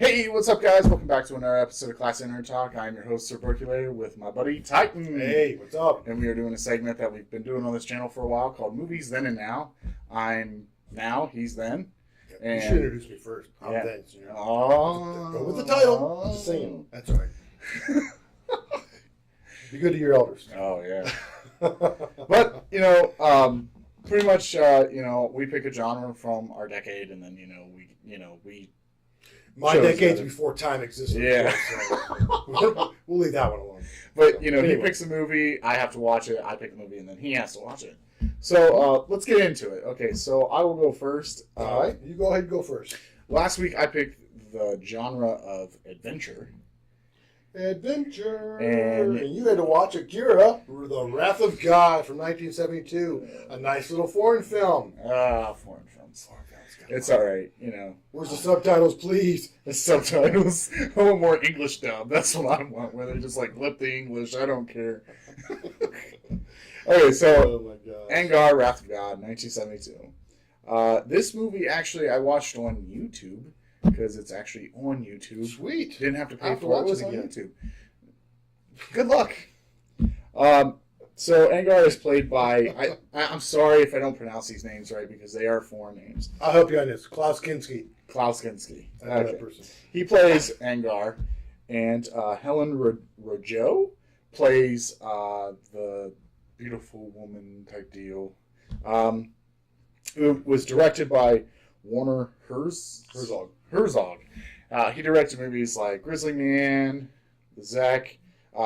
Hey, what's up, guys? Welcome back to another episode of ClassyNerdTalk. I'm your host, Sir Percolator, with my buddy Titan. Hey, what's up? And we are doing a segment that we've been doing on this channel for a while called Movies Then and Now. I'm now, he's then. And you should introduce me first. I'm then. You know. Go with the title. Just saying. That's all right. Be good to your elders. Oh, yeah. But, pretty much, we pick a genre from our decade, and then, we My decade's before time existed. Yeah. So we'll leave that one alone. But, anyway. He picks a movie, I have to watch it, I pick the movie, and then he has to watch it. So, let's get into it. Okay, so I will go first. All right, you go ahead and go first. Last week, I picked the genre of adventure. Adventure. And you had to watch Aguirre, The Wrath of God from 1972. A nice little foreign film. Foreign films. It's all right, Where's the subtitles, please? The subtitles. I want more English dub. That's what I want, where they just lip the English. I don't care. Okay, so Aguirre, Wrath of God, 1972. This movie, actually, I watched on YouTube, because it's actually on YouTube. Sweet. Didn't have to pay for it. It was on YouTube. Good luck. So Aguirre is played by, I'm sorry if I don't pronounce these names right, because they are foreign names. I'll help you on this. Klaus Kinski. Okay. That person. He plays Aguirre, and Helen Rojo plays the beautiful woman type deal. It was directed by Werner Herzog. He directed movies like Grizzly Man, The Zek.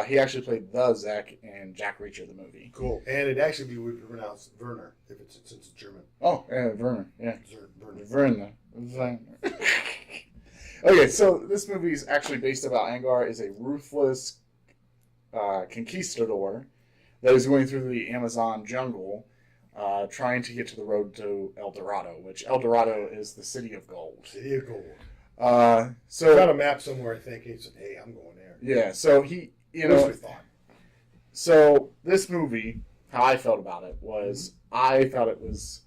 He actually played the Zek and Jack Reacher, the movie. Cool. And it actually would be pronounced Werner since it's German. Oh, yeah, Werner. Yeah. Werner. Okay, so this movie is actually based about Aguirre is a ruthless conquistador that is going through the Amazon jungle, trying to get to the road to El Dorado, which El Dorado is the city of gold. City of gold. So got a map somewhere, I think. He said, "Hey, I'm going there." Yeah. So he, So this movie, how I felt about it was, I thought it was,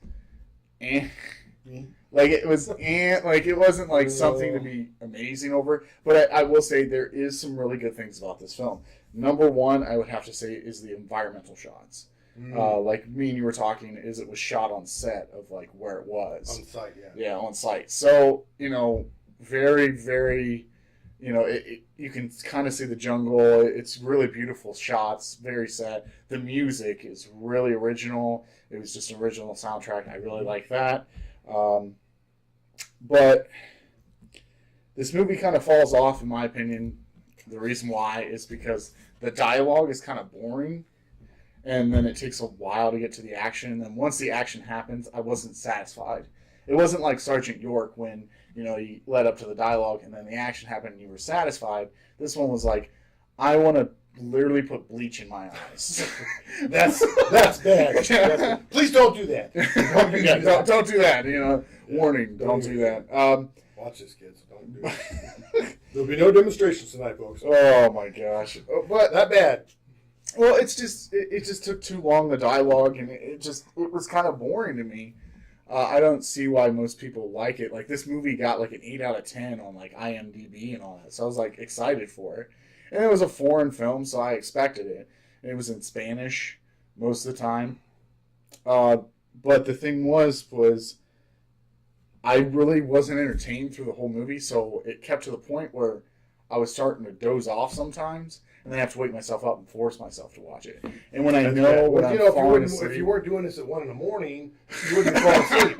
like it wasn't something to be amazing over. But I will say there is some really good things about this film. Number one, I would have to say, is the environmental shots. Like me and you were talking, it was shot on set of where it was. On site, yeah. Yeah, on site. So, very, very, you can kind of see the jungle. It's really beautiful shots, very sad. The music is really original. It was just an original soundtrack. I really like that. But this movie kind of falls off, in my opinion. The reason why is because the dialogue is kind of boring. And then it takes a while to get to the action. And then once the action happens, I wasn't satisfied. It wasn't like Sergeant York when, you led up to the dialogue and then the action happened and you were satisfied. This one was like, I want to literally put bleach in my eyes. That's bad. Please don't do that. Don't do that. Warning, don't do that. Watch this, kids. Don't do it. There'll be no demonstrations tonight, folks. Oh, my gosh. But that bad. Well, it just took too long, the dialogue, and it was kind of boring to me. I don't see why most people like it. Like, this movie got an 8 out of 10 on IMDb and all that, so I was excited for it. And it was a foreign film, so I expected it. And it was in Spanish most of the time. But the thing was I really wasn't entertained through the whole movie, so it kept to the point where I was starting to doze off sometimes. And then I have to wake myself up and force myself to watch it. And when I'm falling asleep... If you weren't doing this at 1 a.m, you wouldn't fall asleep.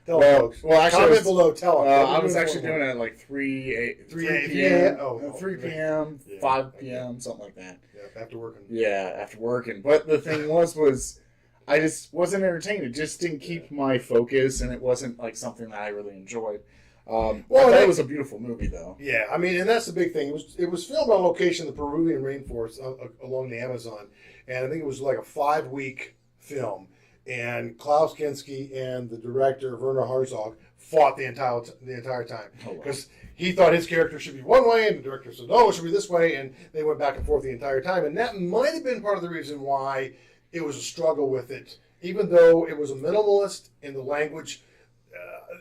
Tell folks. Well, actually, comment below. Tell us. I was actually doing it at 3 p.m., 3 p.m., 5 p.m., something like that. Yeah, after working. Yeah, after working. But the thing was I just wasn't entertained. It just didn't keep my focus, and it wasn't something that I really enjoyed. I thought it was a beautiful movie, though. Yeah, I mean, and that's the big thing. It was filmed on location in the Peruvian rainforest along the Amazon, and I think it was a 5-week film. And Klaus Kinski and the director Werner Herzog fought the entire time because he thought his character should be one way, and the director said no, it should be this way, and they went back and forth the entire time. And that might have been part of the reason why it was a struggle with it, even though it was a minimalist in the language.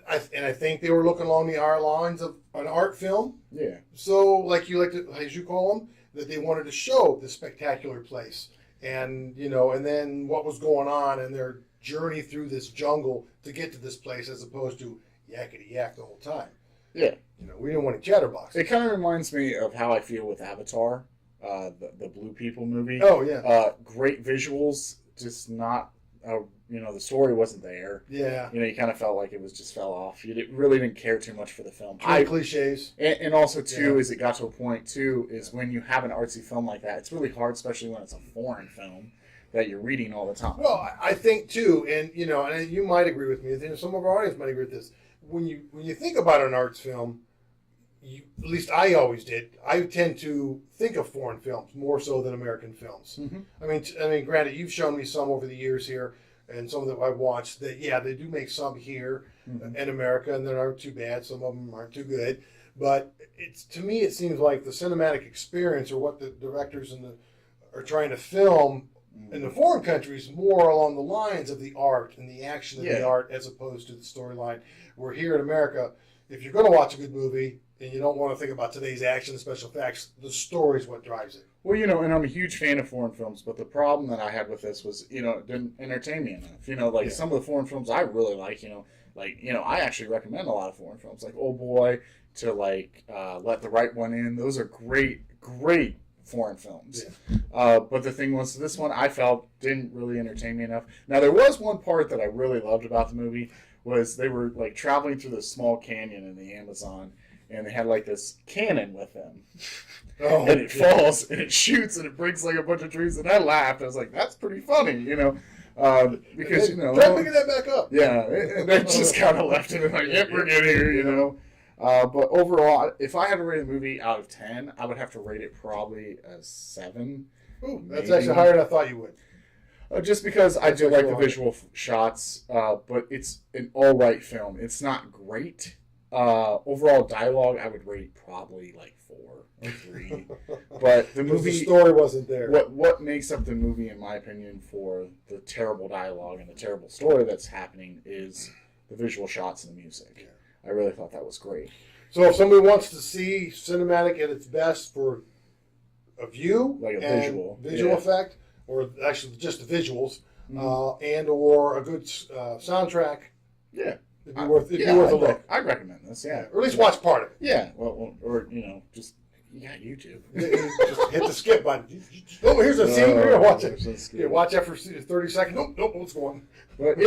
I think they were looking along the art lines of an art film. Yeah. So, like you like to, as you call them, that they wanted to show the spectacular place, and and then what was going on and their journey through this jungle to get to this place, as opposed to yakety yak the whole time. Yeah. We didn't want to chatterbox. It kind of reminds me of how I feel with Avatar, the Blue People movie. Oh yeah. Great visuals, just not. The story wasn't there. Yeah. You kind of felt like it was just fell off. You really didn't care too much for the film. Cliches. And also, too, is it got to a point, too, is when you have an artsy film like that, it's really hard, especially when it's a foreign film, that you're reading all the time. Well, I think, too, and you might agree with me, and some of our audience might agree with this. When you think about an arts film, at least I always did, I tend to think of foreign films more so than American films. Mm-hmm. I mean, granted, you've shown me some over the years here, and some that I've watched that, yeah, they do make some here in America, and they aren't too bad. Some of them aren't too good. But to me, it seems like the cinematic experience, or what the directors are trying to film in the foreign countries, more along the lines of the art and the action of the art, as opposed to the storyline. Where here in America, if you're going to watch a good movie and you don't want to think about today's action and special effects, the story is what drives it. Well, and I'm a huge fan of foreign films, but the problem that I had with this was, it didn't entertain me enough. Some of the foreign films I really like, I actually recommend a lot of foreign films, like Oh Boy, to Let the Right One In. Those are great, great foreign films. Yeah. But the thing was, this one I felt didn't really entertain me enough. Now, there was one part that I really loved about the movie, was they were traveling through this small canyon in the Amazon, and they had this cannon with them. Oh, and it falls, and it shoots, and it breaks a bunch of trees. And I laughed. I was like, "That's pretty funny," because try picking that back up. Yeah, and then just kind of left it like, "Yep, we're good here," But overall, if I had to rate a movie out of 10, I would have to rate it probably a 7. Ooh, that's actually higher than I thought you would. Just because I do like the visual shots, but it's an all right film. It's not great. Overall dialogue, I would rate probably 4 or 3. But the movie, the story wasn't there. What makes up the movie, in my opinion, for the terrible dialogue and the terrible story that's happening is the visual shots and the music. Yeah. I really thought that was great. So if somebody wants to see cinematic at its best for a view, visual effect, or actually just the visuals, and or a good soundtrack, it'd be worth a look. I'd recommend this, or at least watch part of it. Yeah, or just YouTube. Just hit the skip button. Oh, here's a scene. We're gonna watch it. Yeah, watch that for 30 seconds. Nope, what's going? But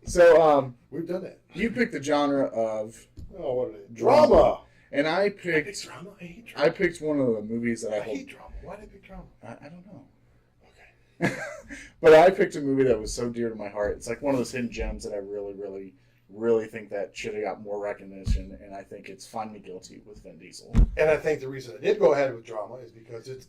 so we've done that. You picked the genre of what is it? Drama. And I picked drama. I hate drama. I picked one of the movies that I hate drama. Why did I pick drama? I don't know. Okay. But I picked a movie that was so dear to my heart. It's one of those hidden gems that I really, really, really think that should have got more recognition, and I think it's Find Me Guilty with Vin Diesel. And I think the reason I did go ahead with drama is because it's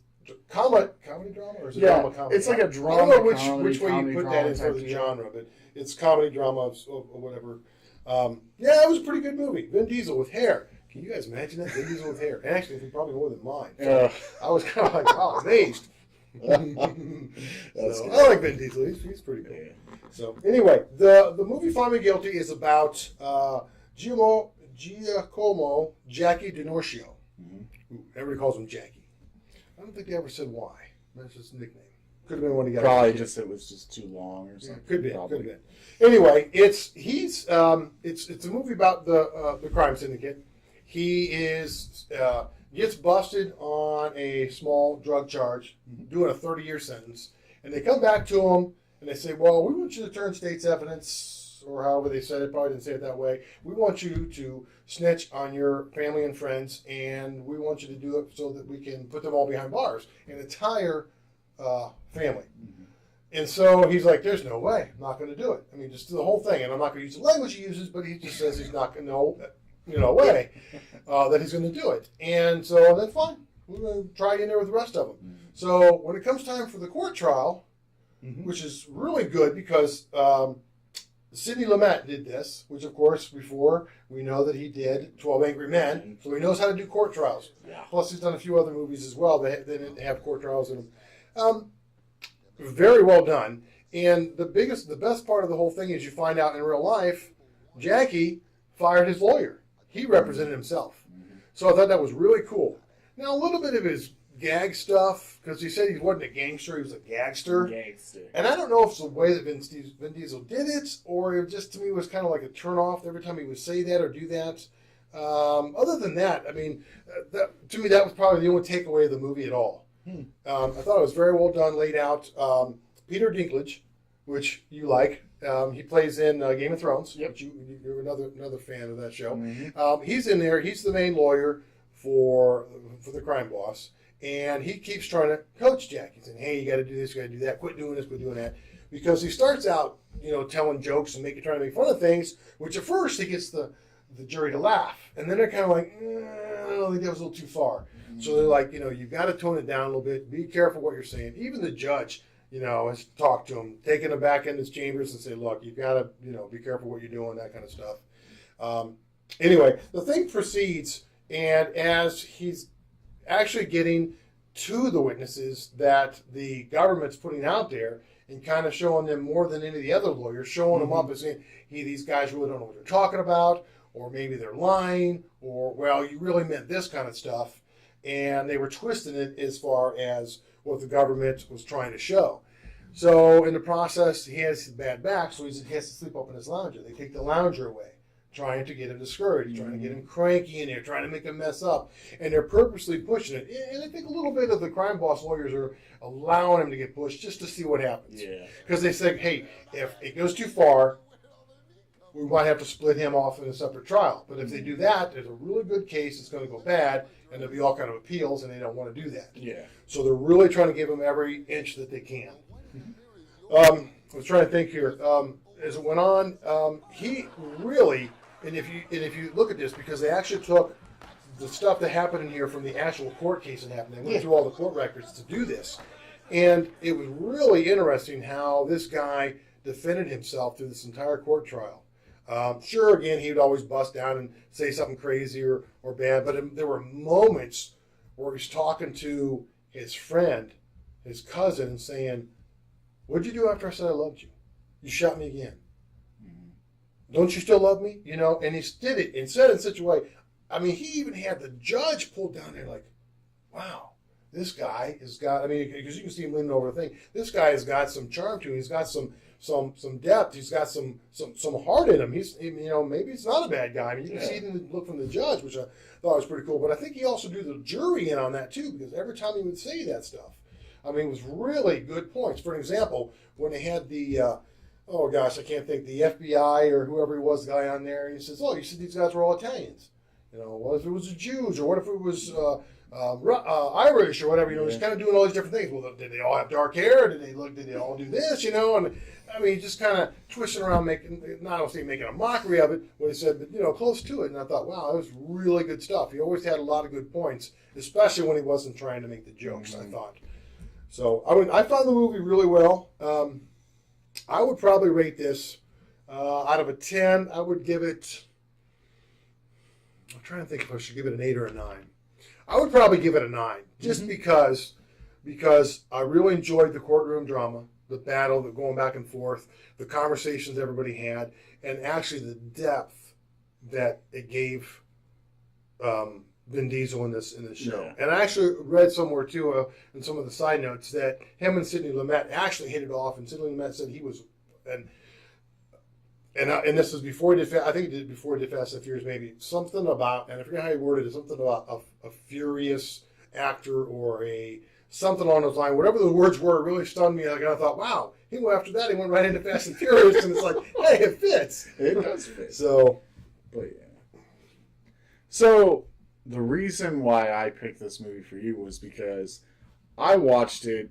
comedy drama, or is it drama comedy? It's like a drama. I don't know which way you put that into the genre, but it's comedy drama or whatever. It was a pretty good movie. Vin Diesel with hair. Can you guys imagine that? Vin Diesel with hair. And actually, it's probably more than mine. So I was kind of amazed. I like Vin Diesel. He's pretty cool. Yeah. So anyway, the movie Find Me Guilty is about Giacomo Jackie DiNorcio. Everybody calls him Jackie. I don't think they ever said why. That's just a nickname. Could have been when he got probably just it was just too long or something. Could have been. Anyway, it's a movie about the crime syndicate. He gets busted on a small drug charge, doing a 30-year sentence, and they come back to him and they say, "Well, we want you to turn state's evidence," or however they said it. Probably didn't say it that way. "We want you to snitch on your family and friends, and we want you to do it so that we can put them all behind bars, an entire family." And so he's like, "There's no way. I'm not going to do it. I mean, just do the whole thing." And I'm not going to use the language he uses, but he just says he's not going to. Way that he's going to do it. And so then fine, we're going to try in there with the rest of them. So when it comes time for the court trial, which is really good because Sidney Lumet did this, which of course before we know that he did 12 Angry Men, so he knows how to do court trials. Yeah. Plus he's done a few other movies as well that didn't have court trials in them. Very well done. And the best part of the whole thing is you find out in real life Jackie fired his lawyer. He represented himself. So I thought that was really cool. Now, a little bit of his gag stuff, because he said he wasn't a gangster, he was a gagster. And I don't know if it's the way that Vin Diesel did it, or it just, to me, was kind of like a turn-off every time he would say that or do that. Other than that, I mean, to me, that was probably the only takeaway of the movie at all. I thought it was very well done, laid out. Peter Dinklage, which you like, he plays in Game of Thrones. Yep. Which you're another fan of that show. He's in there. He's the main lawyer for the crime boss, and he keeps trying to coach Jackie, saying, "Hey, you got to do this, you got to do that. Quit doing this, quit doing that." Because he starts out, telling jokes and trying to make fun of things, which at first he gets the jury to laugh, and then they're kind of like, I don't think that was a little too far. So they're like, you've got to tone it down a little bit. Be careful what you're saying. Even the judge, has talked to him, taken him back in his chambers and say, look, you've got to, be careful what you're doing, that kind of stuff. Anyway, the thing proceeds, and as he's actually getting to the witnesses that the government's putting out there and kind of showing them more than any of the other lawyers, showing them up and saying, hey, these guys really don't know what they're talking about, or maybe they're lying, or, well, you really meant this kind of stuff. And they were twisting it as far as what the government was trying to show. So in the process, he has his bad back, so he has to sleep up in his lounger. They take the lounger away, trying to get him discouraged, trying to get him cranky in there, trying to make him mess up. And they're purposely pushing it. And I think a little bit of the crime boss lawyers are allowing him to get pushed just to see what happens. Yeah. Because they say, hey, if it goes too far, we might have to split him off in a separate trial. But if they do that, there's a really good case that's going to go bad, and there'll be all kind of appeals, and they don't want to do that. Yeah. So they're really trying to give him every inch that they can. I was trying to think here. As it went on, he really, and if you look at this, because they actually took the stuff that happened in here from the actual court case that happened. They went through all the court records to do this. And it was really interesting how this guy defended himself through this entire court trial. Sure, again, he would always bust down and say something crazy or bad, but there were moments where he's talking to his friend, his cousin, and saying, what'd you do after I said I loved you? You shot me again. Don't you still love me? And he did it and said it in such a way. I mean, he even had the judge pulled down there like, wow, this guy has got, because you can see him leaning over the thing, this guy has got some charm to him. He's got some depth. He's got some heart in him. Maybe he's not a bad guy. You can see it in the look from the judge, which I thought was pretty cool. But I think he also drew the jury in on that too, because every time he would say that stuff, it was really good points. For example, when they had the, I can't think, the FBI or whoever he was, the guy on there, he says, you said these guys were all Italians. What if it was the Jews, or what if it was Irish or whatever? He's kind of doing all these different things. Well, did they all have dark hair? Did they all do this? And just kind of twisting around, not only making a mockery of it, what he said, but close to it. And I thought, wow, that was really good stuff. He always had a lot of good points, especially when he wasn't trying to make the jokes. I thought. So I found the movie really well. I would probably rate this out of a 10. I would give it. I'm trying to think if I should give it an 8 or a 9. I would probably give it a 9, just because I really enjoyed the courtroom drama, the battle, the going back and forth, the conversations everybody had, and actually the depth that it gave Vin Diesel in this show. Yeah. And I actually read somewhere too, in some of the side notes, that him and Sidney Lumet actually hit it off, and Sidney Lumet said he was, and this was before he did, I think he did before he did Fast and Furious, maybe something about, and I forget how he worded it, something about a furious actor or something along those lines. Whatever the words were, it really stunned me. Like, I thought, wow, he went after that, he went right into Fast and Furious, and it's like, hey, it fits. It does fit. So, but yeah. So, the reason why I picked this movie for you was because I watched it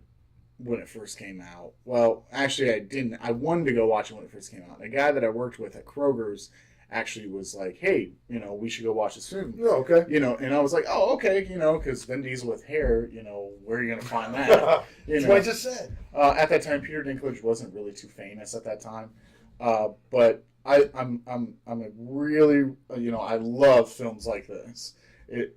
when it first came out. Well, actually, I didn't. I wanted to go watch it when it first came out. A guy that I worked with at Kroger's actually was like, hey, we should go watch this film. Oh, okay. And I was like, oh, okay, because Vin Diesel with hair, where are you going to find that? That's what I just said. At that time, Peter Dinklage wasn't really too famous at that time. But I'm a really, I love films like this.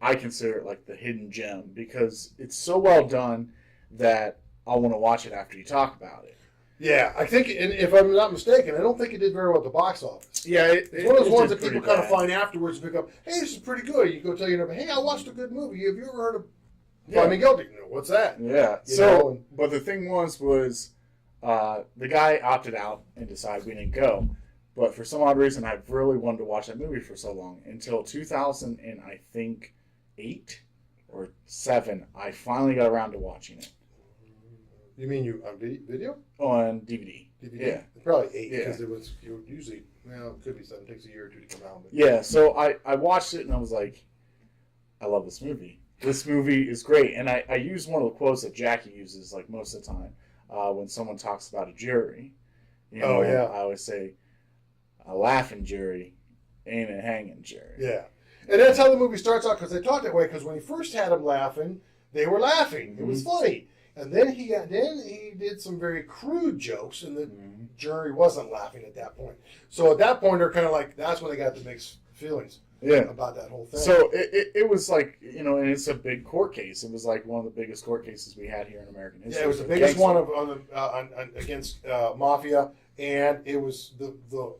I consider it like the hidden gem, because it's so well done that I want to watch it after you talk about it. Yeah, I think, and if I'm not mistaken, I don't think it did very well at the box office. Yeah, It's one of those ones that did people pretty kind of bad. find afterwards and pick up. Hey, this is pretty good. You go tell your neighbor, hey, I watched a good movie. Have you ever heard of Yeah. Find Me Guilty? No, what's that? Yeah. You So, know, and- but the thing was the guy opted out and decided we didn't go. But for some odd reason, I really wanted to watch that movie for so long until 2000 and I think 8 or 7. I finally got around to watching it You mean you on video? on DVD. DVD? Yeah. Probably 8 Yeah. because it was usually, well, it could be 7. It takes a year or 2 to come out. But Yeah. So I watched it and I was like, I love this movie. This movie is great. And I use one of the quotes that Jackie uses like most of the time when someone talks about a jury. You know, Oh, yeah. I always say, a laughing jury ain't a hanging jury. Yeah. And that's how the movie starts out because they talk that way because when he first had them laughing, they were laughing. It was funny. And then he did some very crude jokes and the jury wasn't laughing at that point. So at that point, they're kind of like, that's when they got the mixed feelings about that whole thing. So it was like, you know, and it's a big court case. It was like one of the biggest court cases we had here in American history. Yeah, it was the biggest one against mafia, and it was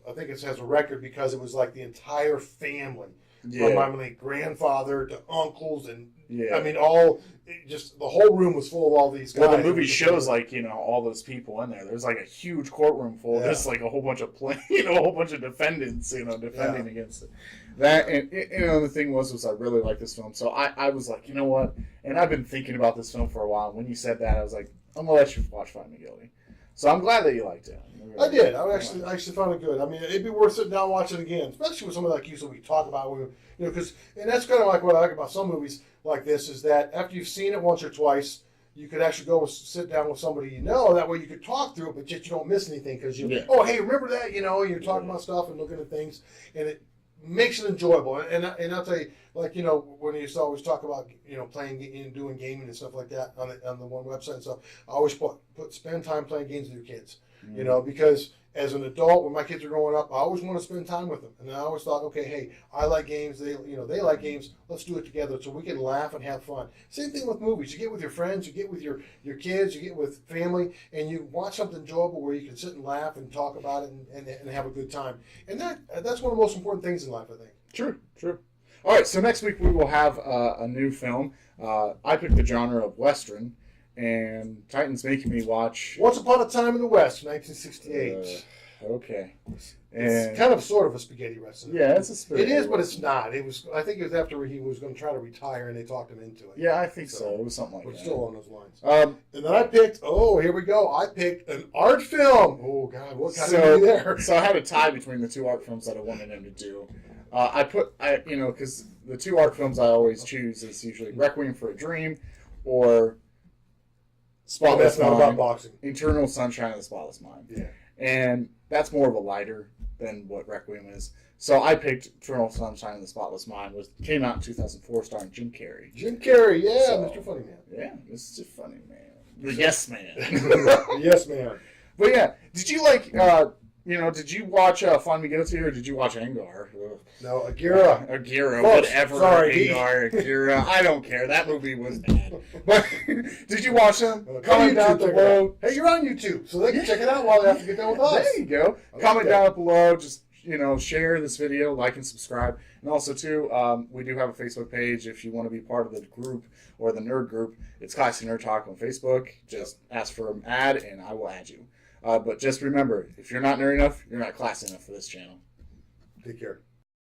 I think it has a record because it was like the entire family, from my grandfather to uncles, and I mean just the whole room was full of all these guys. Well, the movie shows like, you know, all those people in there. There's like a huge courtroom full of just like a whole bunch of a whole bunch of defendants, you know, defending against it. That and you know the thing was I really liked this film, so I was like, you know what? And I've been thinking about this film for a while. When you said that, I was like, I'm gonna let you watch Find Me Guilty. So I'm glad that you liked it. I did. I actually found it good. I mean, it'd be worth sitting down and watching it again, especially with somebody like you, so we talk about it. You know, because and that's kind of like what I like about some movies like this is that after you've seen it once or twice, you could actually go sit down with somebody you know. That way you could talk through it, but yet you don't miss anything because oh, hey, remember that? You know, you're talking about stuff and looking at things, and it makes it enjoyable. And I'll tell you, like, you know, when you used to always talk about, you know, playing and doing gaming and stuff like that on the one website and stuff, I always spend time playing games with your kids, you know, because as an adult, when my kids are growing up, I always want to spend time with them. And I always thought, okay, hey, I like games. They like games. Let's do it together so we can laugh and have fun. Same thing with movies. You get with your friends, you get with your kids, you get with family, and you watch something enjoyable where you can sit and laugh and talk about it and have a good time. And that's one of the most important things in life, I think. True. All right, so next week we will have a new film. I picked the genre of Western, and Titan's making me watch... Once Upon a Time in the West, 1968. Okay. It's kind of sort of a spaghetti western. Yeah, it's a spaghetti It is, but it's not. It was. I think it was after he was going to try to retire, and they talked him into it. Yeah, I think so. It was something like that. But still on those lines. And then I picked, here we go. I picked an art film. Oh, God, what kind of movie there? So I had a tie between the two art films that I wanted him to do. Because the two art films I always choose is usually Requiem for a Dream or Spotless That's not Mind. about boxing. Eternal Sunshine of the Spotless Mind. Yeah. And that's more of a lighter than what Requiem is. So I picked Eternal Sunshine of the Spotless Mind, which came out in 2004, starring Jim Carrey. Jim Carrey, Mr. Funny Man. Yeah, Mr. Funny Man. The Yes Man. Yes, man. But yeah, did you like, did you watch Find Me Guilty or did you watch Aguirre? No, Aguirre. Aguirre, Folks, whatever. sorry. Aguirre. I don't care. That movie was bad. But did you watch them? Comment down below. Hey, you're on YouTube, so they can check it out while they have to get done with us. There you go. Comment down below. Just, share this video, like and subscribe. And also, too, we do have a Facebook page if you want to be part of the group or the nerd group. It's ClassyNerdTalk on Facebook. Just ask for an ad, and I will add you. But just remember, if you're not nerd enough, you're not classy enough for this channel. Take care.